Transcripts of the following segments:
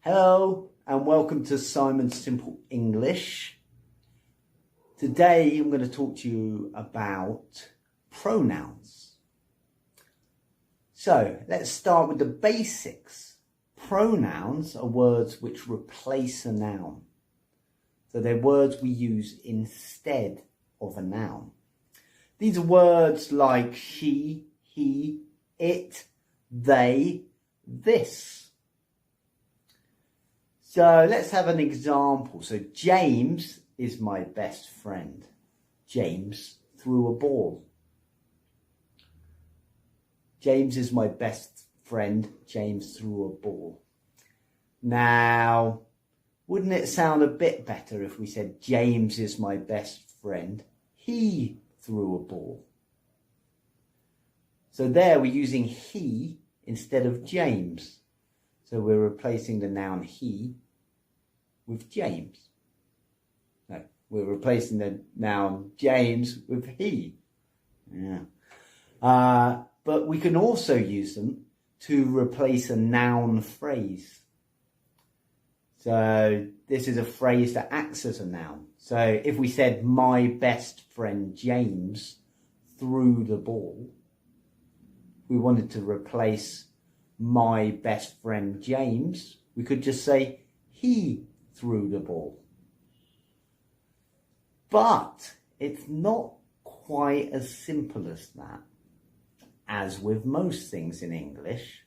Hello and welcome to Simon's Simple English. Today I'm going to talk to you about pronouns. So let's start with the basics. Pronouns are words which replace a noun. So they're words we use instead of a noun. These are words like she, he, it, they, this. So let's have an example. So James is my best friend. James threw a ball. James is my best friend. James threw a ball. Now, wouldn't it sound a bit better if we said James is my best friend? He threw a ball. So there we're using he instead of James. So we're replacing the noun he with James. No, we're replacing the noun James with he. But we can also use them to replace a noun phrase. So this is a phrase that acts as a noun. So if we said my best friend James threw the ball, we wanted to replace my best friend James, we could just say he threw the ball. But it's not quite as simple as that, as with most things in English.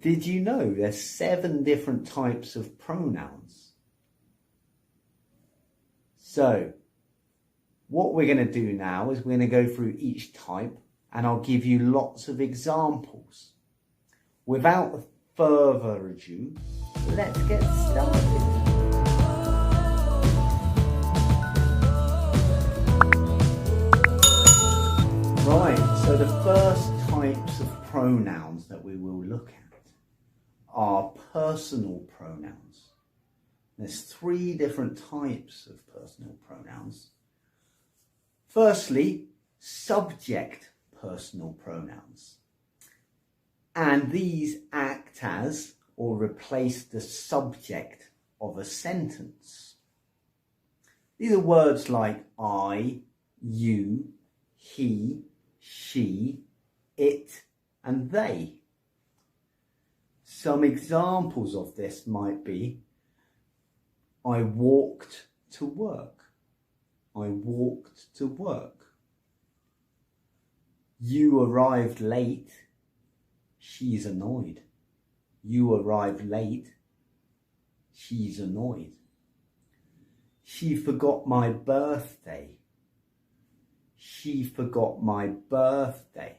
Did you know there's 7 different types of pronouns? So what we're going to do now is we're going to go through each type and I'll give you lots of examples. Without further ado, let's get started. Right, so the first types of pronouns that we will look at are personal pronouns. There's 3 different types of personal pronouns. Firstly, subject personal pronouns. And these act as or replace the subject of a sentence. These are words like I, you, he, she, it, and they. Some examples of this might be, I walked to work. I walked to work. You arrived late. She's annoyed. You arrived late. She's annoyed. She forgot my birthday. She forgot my birthday.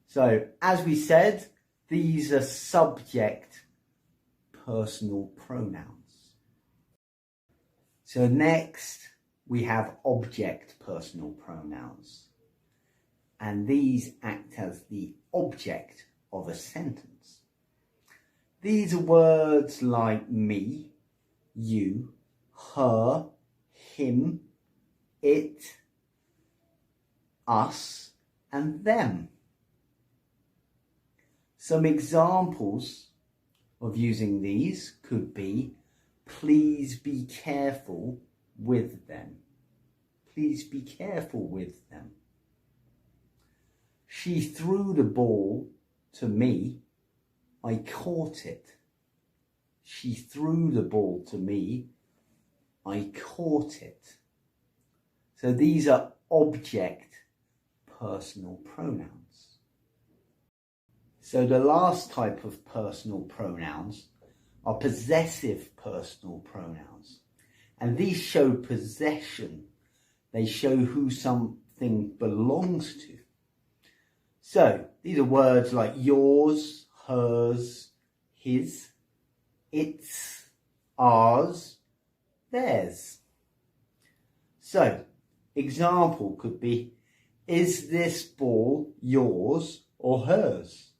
So, as we said, these are subject personal pronouns. So next, we have object personal pronouns. And these act as the object of a sentence. These are words like me, you, her, him, it, us, and them. Some examples of using these could be, please be careful with them. Please be careful with them. She threw the ball to me. I caught it. She threw the ball to me. I caught it. So these are object personal pronouns. So the last type of personal pronouns are possessive personal pronouns. And these show possession. They show who something belongs to. So, these are words like yours, hers, his, its, ours, theirs. So, example could be, is this ball yours or hers?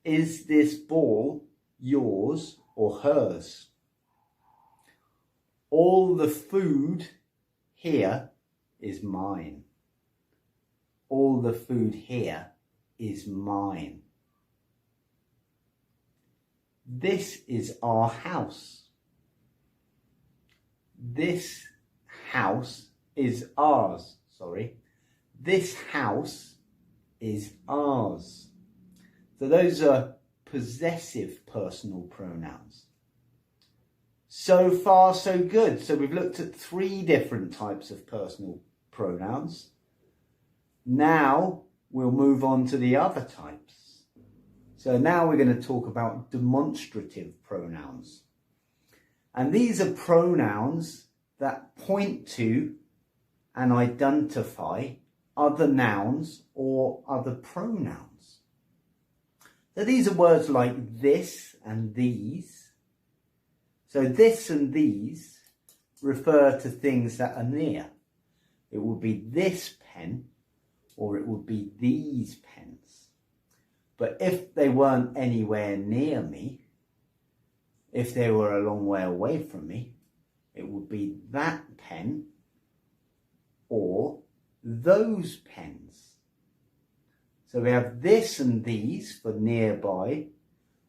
Is this ball yours or hers? All the food here is mine. All the food here is mine. This is our house. This house is ours. Sorry. This house is ours. So those are possessive personal pronouns. So far, so good. So we've looked at 3 different types of personal pronouns. Now we'll move on to the other types. So now we're going to talk about demonstrative pronouns. And these are pronouns that point to and identify other nouns or other pronouns. So these are words like this and these. So this and these refer to things that are near. It would be this pen or it would be these pens. But if they weren't anywhere near me, if they were a long way away from me, it would be that pen or those pens. So we have this and these for nearby,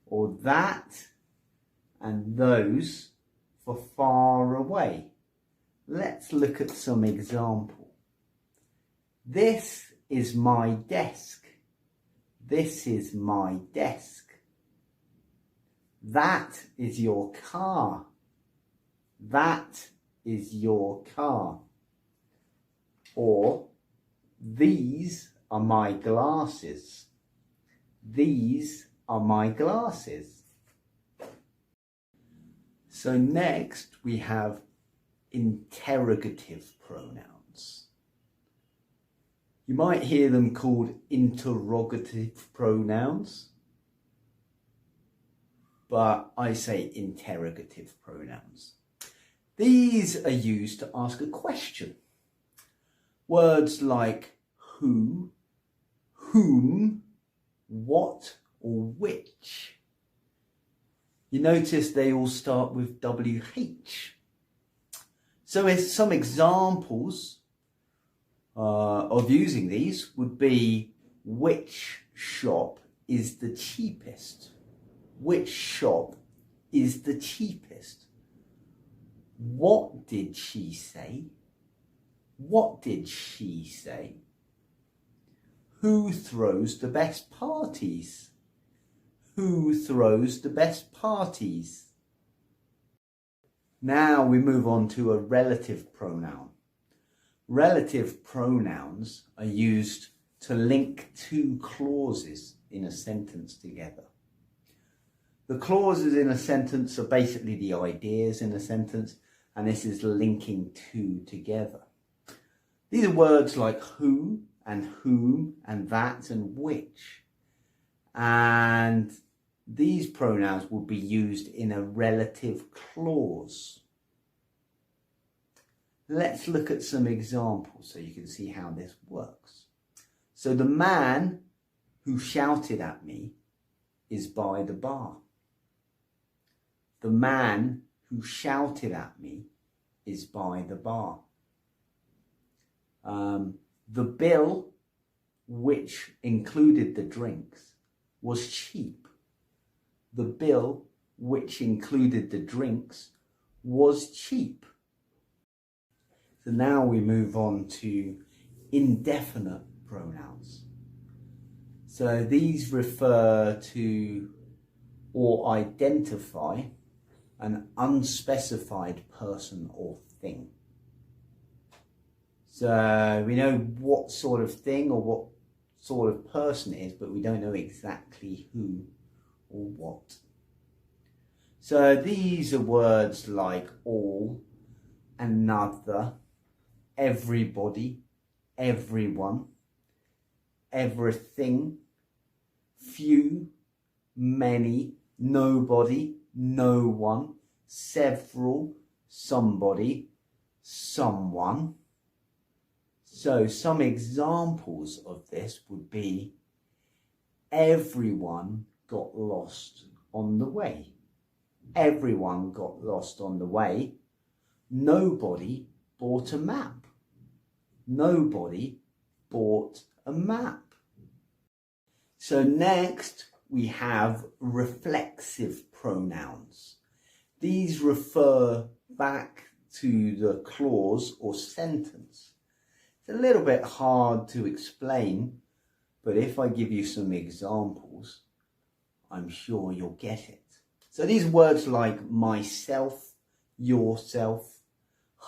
or that and those for far away. Let's look at some example. This is my desk. This is my desk. That is your car. That is your car. Or these are my glasses. These are my glasses. So next we have interrogative pronouns. You might hear them called interrogative pronouns, but I say interrogative pronouns. These are used to ask a question. Words like who, whom, what, or which. You notice they all start with WH. So as some examples of using these would be, which shop is the cheapest? Which shop is the cheapest? What did she say? What did she say? Who throws the best parties? Who throws the best parties? Now we move on to a relative pronoun. Relative pronouns are used to link 2 clauses in a sentence together. The clauses in a sentence are basically the ideas in a sentence, and this is linking 2 together. These are words like who and whom and that and which. And these pronouns will be used in a relative clause. Let's look at some examples so you can see how this works. So the man who shouted at me is by the bar. The man who shouted at me is by the bar. The bill, which included the drinks, was cheap. The bill, which included the drinks, was cheap. So now we move on to indefinite pronouns. So these refer to or identify an unspecified person or thing. So we know what sort of thing or what sort of person it is, but we don't know exactly who or what. So these are words like all, another, everybody, everyone, everything, few, many, nobody, no one, several, somebody, someone. So some examples of this would be, everyone got lost on the way. Everyone got lost on the way. Nobody bought a map. Nobody bought a map. So next we have reflexive pronouns. These refer back to the clause or sentence. It's a little bit hard to explain, but if I give you some examples, I'm sure you'll get it. So these words like myself, yourself,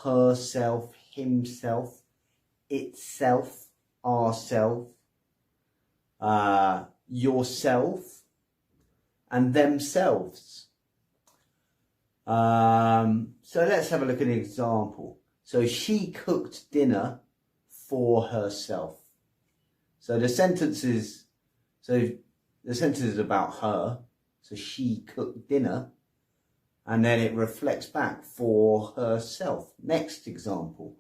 herself, himself, itself, ourself, yourself, and themselves. So let's have a look at an example. So she cooked dinner for herself. So the sentence is about her. So she cooked dinner, and then it reflects back for herself. Next example,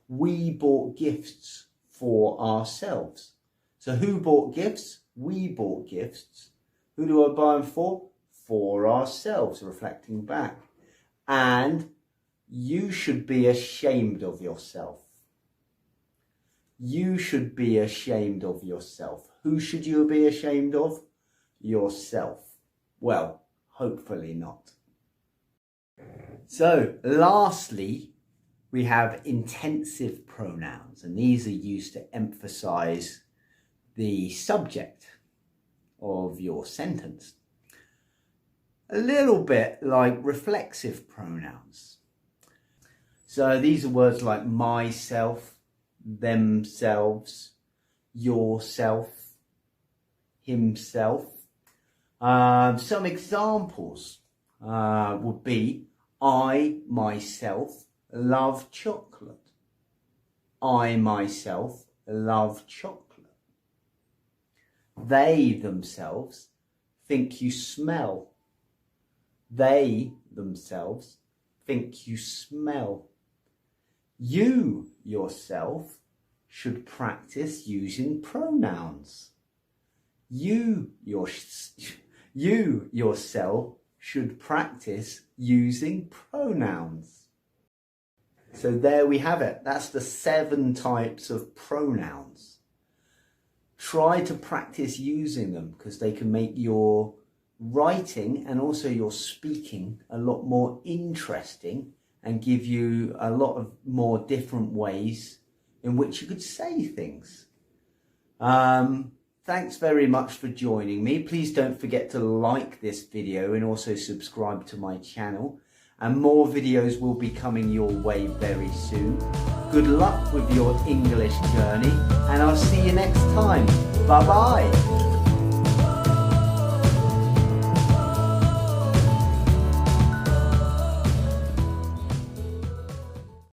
we bought gifts for ourselves. So who bought gifts? We bought gifts. Who do I buy them for? For ourselves, reflecting back. And you should be ashamed of yourself. You should be ashamed of yourself. Who should you be ashamed of? Yourself. Well, hopefully not. So, lastly, we have intensive pronouns, and these are used to emphasize the subject of your sentence. A little bit like reflexive pronouns. So these are words like myself, themselves, yourself, himself. Some examples would be, I myself love chocolate. I myself love chocolate. They themselves think you smell. They themselves think you smell. You yourself should practice using pronouns. You yourself should practice using pronouns. So there we have it. That's the 7 types of pronouns. Try to practice using them because they can make your writing and also your speaking a lot more interesting and give you a lot of more different ways in which you could say things. Thanks very much for joining me. Please don't forget to like this video and also subscribe to my channel. And more videos will be coming your way very soon. Good luck with your English journey, and I'll see you next time. Bye bye.